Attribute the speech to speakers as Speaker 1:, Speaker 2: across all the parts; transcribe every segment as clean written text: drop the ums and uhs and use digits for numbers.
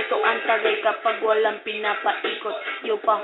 Speaker 1: Ito ang tagal kapag walang pinapaikot. Yo pa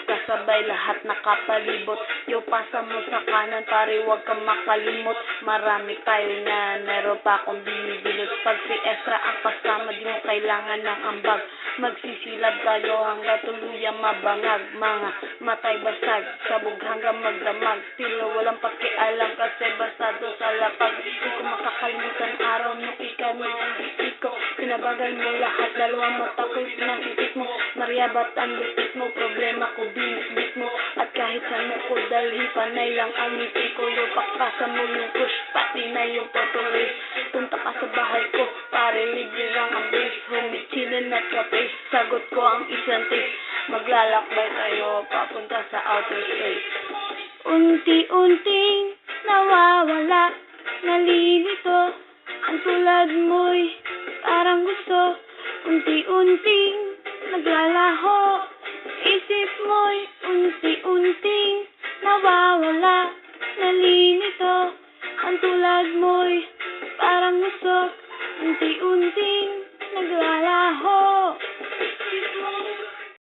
Speaker 1: kasabay lahat nakapalibot. Yo pasa mo sa kanan pare wag kang makalimot. Marami tayo na meron pa akong binibilot. Pag si Ezra ang kasama di mo kailangan ng ambag. Magsisilab tayo hanggang tuluyang mabangag. Mga matay basag, sabog hanggang magdamag. Tila walang pakialam kasi basado sa lapag. Di ko makakalimutan araw nung ikaw mahigit ko. Pinabagal mo lahat, dalawang mata ko'y pinasipit mo. Maria ba't ang lupit mo, problema ko binitbit mo. At kahit saan mo ko dalhin, panay lang ang ngiti ko. Lupakasa mo yung push, pati na yung photo race. Punta ka sa bahay ko, pare libre lang ang base. Humitsinin at ka-face, sagot ko ang isang taste. Maglalakbay tayo, papunta sa outer space. Unti-unting nawawala, nalilito. Ang tulad mo'y parang gusto. Unti-unting naglalaho, isip mo'y unti-unting nawawala, nalilito. Ang tulad mo'y parang gusto. Unti-unting naglalaho.